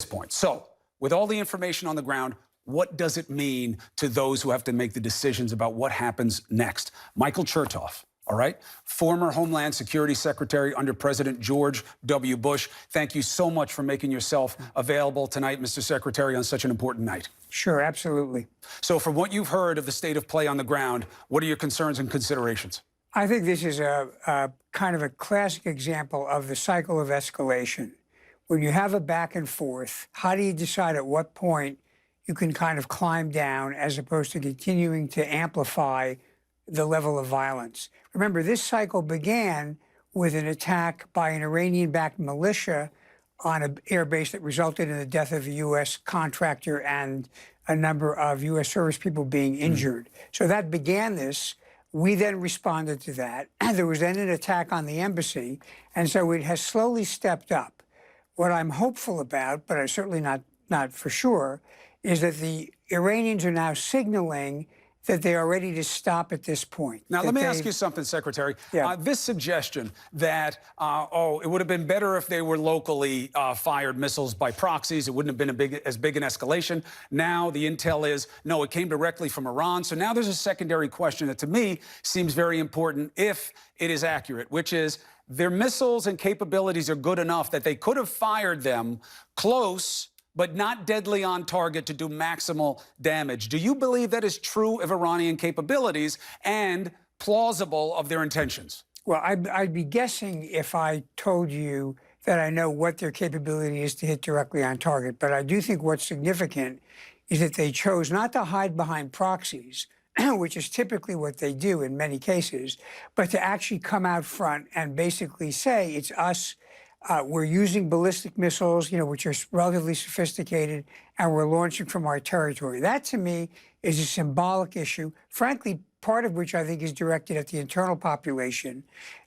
point. So, with all the information on the ground, what does it mean to those who have to make the decisions about what happens next? Michael Chertoff, all right, former Homeland Security Secretary under President George W. Bush. Thank you so much for making yourself available tonight, Mr. Secretary, on such an important night. Sure, absolutely. So from what you've heard of the state of play on the ground, what are your concerns and considerations? I think this is a kind of a classic example of the cycle of escalation. When you have a back and forth, how do you decide at what point you can kind of climb down as opposed to continuing to amplify the level of violence? Remember, this cycle began with an attack by an Iranian-backed militia on an air base that resulted in the death of a U.S. contractor and a number of U.S. service people being injured. So that began this. We then responded to that. There was then an attack on the embassy, and so it has slowly stepped up. What I'm hopeful about, but I'm certainly not for sure, is that the Iranians are now signaling that they are ready to stop at this point. Now, let me ask you something, Secretary. Yeah. This suggestion that, it would have been better if they were locally fired missiles by proxies, it wouldn't have been as big an escalation. Now the intel is, no, it came directly from Iran. So now there's a secondary question that to me seems very important if it is accurate, which is their missiles and capabilities are good enough that they could have fired them close but not deadly on target to do maximal damage. Do you believe that is true of Iranian capabilities and plausible of their intentions? Well, I'd be guessing if I told you that I know what their capability is to hit directly on target. But I do think what's significant is that they chose not to hide behind proxies, which is typically what they do in many cases, but to actually come out front and basically say, it's us. We're using ballistic missiles, which are relatively sophisticated, and we're launching from our territory. That, to me, is a symbolic issue, frankly, part of which I think is directed at the internal population.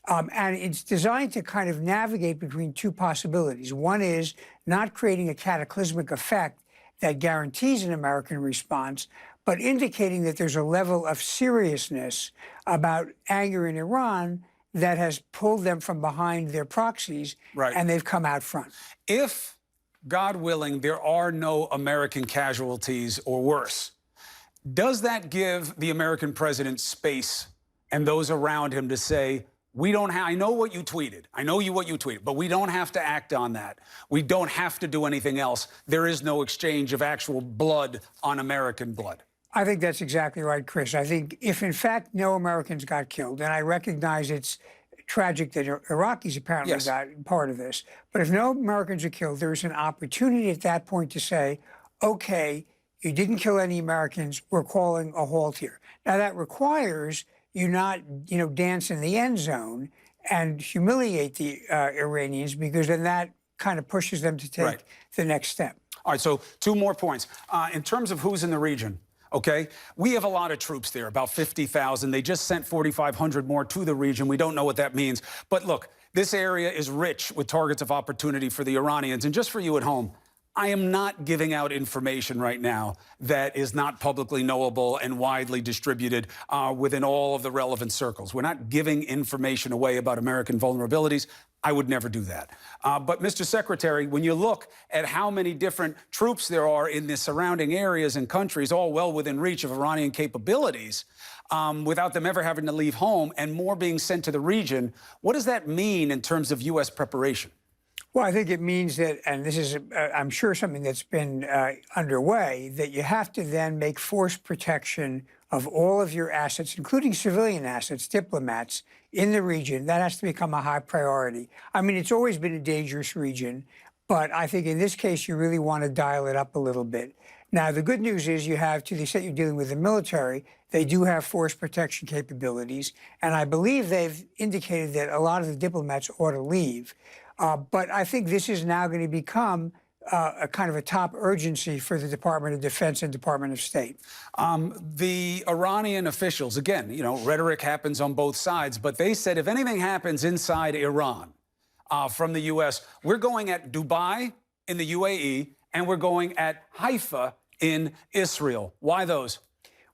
And it's designed to kind of navigate between two possibilities. One is not creating a cataclysmic effect that guarantees an American response, but indicating that there's a level of seriousness about anger in Iran that has pulled them from behind their proxies, right, and they've come out front. If, God willing, there are no American casualties or worse, does that give the American president space and those around him to say, we don't have, I know what you tweeted, but we don't have to act on that. We don't have to do anything else. There is no exchange of actual blood on American blood. I think that's exactly right, Chris. I think if, in fact, no Americans got killed, and I recognize it's tragic that Iraqis apparently got part of this, but if no Americans are killed, there's an opportunity at that point to say, okay, you didn't kill any Americans, we're calling a halt here. Now, that requires you not, dance in the end zone and humiliate the Iranians, because then that kind of pushes them to take the next step. All right, so two more points. In terms of who's in the region, okay, we have a lot of troops there, about 50,000. They just sent 4,500 more to the region. We don't know what that means. But look, this area is rich with targets of opportunity for the Iranians. And just for you at home, I am not giving out information right now that is not publicly knowable and widely distributed within all of the relevant circles. We're not giving information away about American vulnerabilities. I would never do that. But, Mr. Secretary, when you look at how many different troops there are in the surrounding areas and countries, all well within reach of Iranian capabilities, without them ever having to leave home and more being sent to the region, what does that mean in terms of U.S. preparation? Well, I think it means that, and this is, I'm sure, something that's been underway, that you have to then make force protection of all of your assets, including civilian assets, diplomats, in the region. That has to become a high priority. I mean, it's always been a dangerous region, but I think in this case, you really want to dial it up a little bit. Now, the good news is you have, to the extent you're dealing with the military, they do have force protection capabilities, and I believe they've indicated that a lot of the diplomats ought to leave. But I think this is now going to become a kind of a top urgency for the Department of Defense and Department of State. The Iranian officials, again, rhetoric happens on both sides, but they said if anything happens inside Iran from the U.S., we're going at Dubai in the UAE, and we're going at Haifa in Israel. Why those?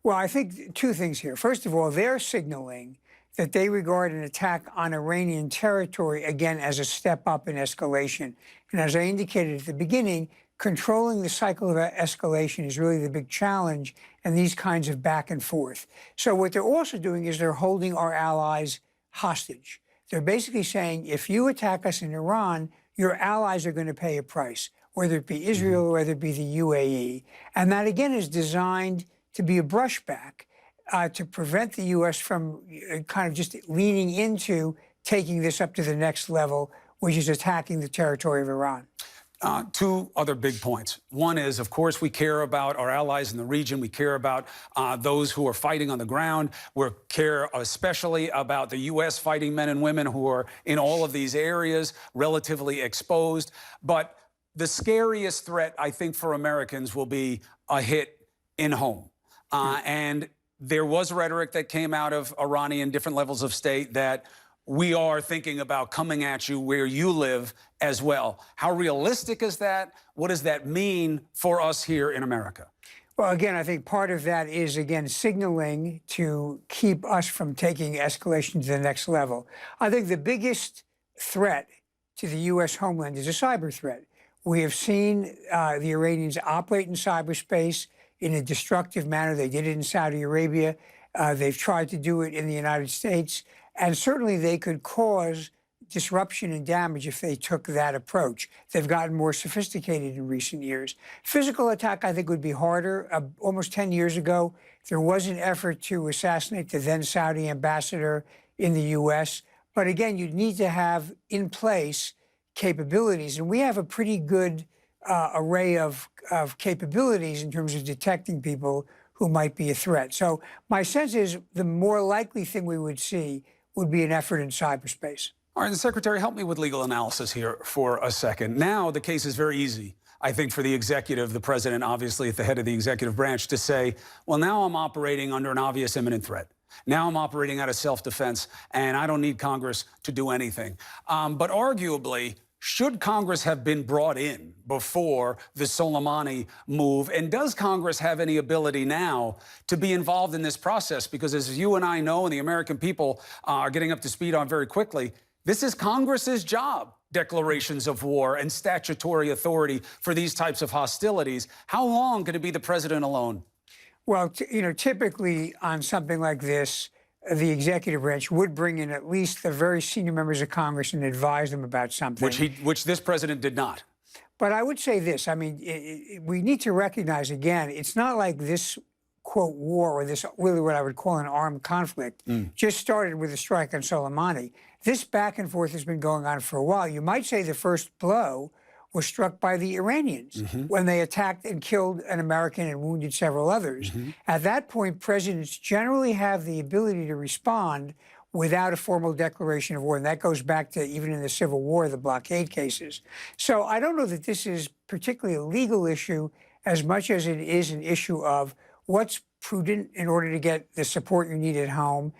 Well, I think two things here. First of all, they're signaling that they regard an attack on Iranian territory, again, as a step up in escalation. And as I indicated at the beginning, controlling the cycle of escalation is really the big challenge and these kinds of back and forth. So what they're also doing is they're holding our allies hostage. They're basically saying, if you attack us in Iran, your allies are going to pay a price, whether it be Israel or whether it be the UAE. And that, again, is designed to be a brushback to prevent the U.S. from kind of just leaning into taking this up to the next level, which is attacking the territory of Iran. Two other big points. One is, of course, we care about our allies in the region. We care about those who are fighting on the ground. We care especially about the U.S. fighting men and women who are in all of these areas, relatively exposed. But the scariest threat, I think, for Americans will be a hit in home. And there was rhetoric that came out of Iranian different levels of state that we are thinking about coming at you where you live as well. How realistic is that? What does that mean for us here in America? Well, again, I think part of that is, again, signaling to keep us from taking escalation to the next level. I think the biggest threat to the U.S. homeland is a cyber threat. We have seen the Iranians operate in cyberspace in a destructive manner. They did it in Saudi Arabia. They've tried to do it in the United States. And certainly they could cause disruption and damage if they took that approach. They've gotten more sophisticated in recent years. Physical attack, I think, would be harder. Almost 10 years ago, there was an effort to assassinate the then Saudi ambassador in the U.S. But again, you'd need to have in place capabilities. And we have a pretty good array of capabilities in terms of detecting people who might be a threat. So my sense is the more likely thing we would see would be an effort in cyberspace. All right, the Secretary, help me with legal analysis here for a second. Now, the case is very easy, I think, for the executive, the president, obviously at the head of the executive branch, to say, well, now I'm operating under an obvious imminent threat. Now I'm operating out of self-defense, and I don't need Congress to do anything. But arguably, should Congress have been brought in before the Soleimani move? And does Congress have any ability now to be involved in this process? Because as you and I know, and the American people are getting up to speed on very quickly, this is Congress's job, declarations of war and statutory authority for these types of hostilities. How long can it be the president alone? Well, typically on something like this, the executive branch would bring in at least the very senior members of Congress and advise them about something. Which this president did not. But I would say this. I mean, we need to recognize, again, it's not like this, quote, war or this really what I would call an armed conflict just started with a strike on Soleimani. This back and forth has been going on for a while. You might say the first blow was struck by the Iranians when they attacked and killed an American and wounded several others. At that point, presidents generally have the ability to respond without a formal declaration of war. And that goes back to even in the Civil War, the blockade cases. So I don't know that this is particularly a legal issue as much as it is an issue of what's prudent in order to get the support you need at home.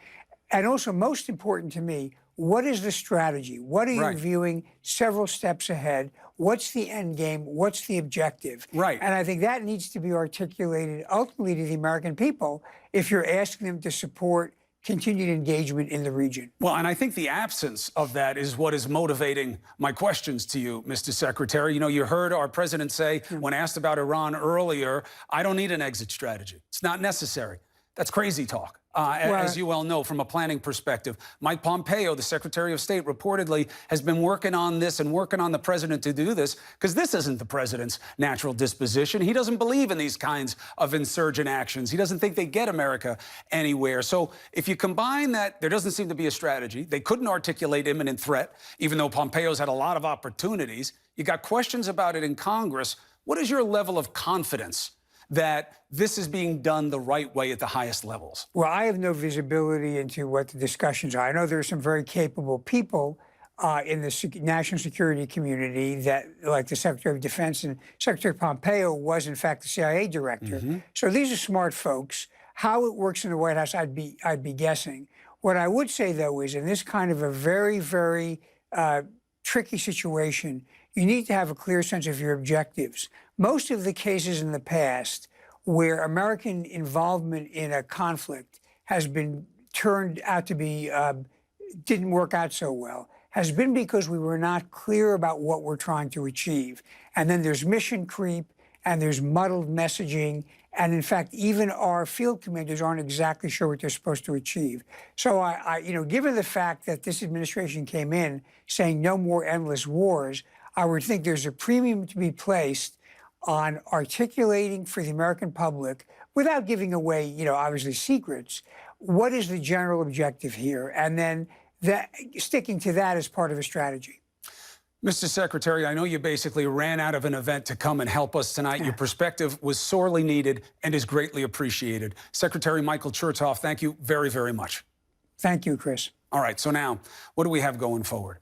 And also, most important to me, what is the strategy? What are you viewing several steps ahead? What's the end game? What's the objective? Right. And I think that needs to be articulated ultimately to the American people if you're asking them to support continued engagement in the region. Well, and I think the absence of that is what is motivating my questions to you, Mr. Secretary. You know, you heard our president say, when asked about Iran earlier, I don't need an exit strategy. It's not necessary. That's crazy talk. As you well know, from a planning perspective, Mike Pompeo, the Secretary of State, reportedly has been working on this and working on the president to do this because this isn't the president's natural disposition. He doesn't believe in these kinds of insurgent actions. He doesn't think they get America anywhere. So if you combine that, there doesn't seem to be a strategy. They couldn't articulate imminent threat, even though Pompeo's had a lot of opportunities. You got questions about it in Congress. What is your level of confidence that this is being done the right way at the highest levels? Well, I have no visibility into what the discussions are. I know there are some very capable people in the national security community that, like the Secretary of Defense, and Secretary Pompeo was, in fact, the CIA director. So these are smart folks. How it works in the White House, I'd be guessing. What I would say, though, is in this kind of a very, very tricky situation, you need to have a clear sense of your objectives. Most of the cases in the past where American involvement in a conflict has been turned out to be, didn't work out so well, has been because we were not clear about what we're trying to achieve. And then there's mission creep, and there's muddled messaging. And in fact, even our field commanders aren't exactly sure what they're supposed to achieve. So given the fact that this administration came in saying no more endless wars, I would think there's a premium to be placed on articulating for the American public, without giving away, obviously secrets, what is the general objective here? And then sticking to that as part of a strategy. Mr. Secretary, I know you basically ran out of an event to come and help us tonight. Your perspective was sorely needed and is greatly appreciated. Secretary Michael Chertoff, thank you very, very much. Thank you, Chris. All right, so now, what do we have going forward?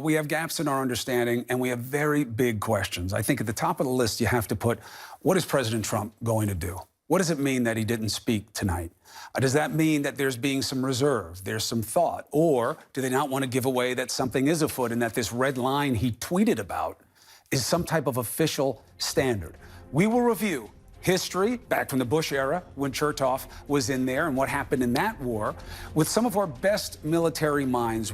We have gaps in our understanding, and we have very big questions. I think at the top of the list, you have to put, what is President Trump going to do? What does it mean that he didn't speak tonight? Does that mean that there's being some reserve, there's some thought? Or do they not want to give away that something is afoot and that this red line he tweeted about is some type of official standard? We will review history back from the Bush era when Chertoff was in there and what happened in that war with some of our best military minds.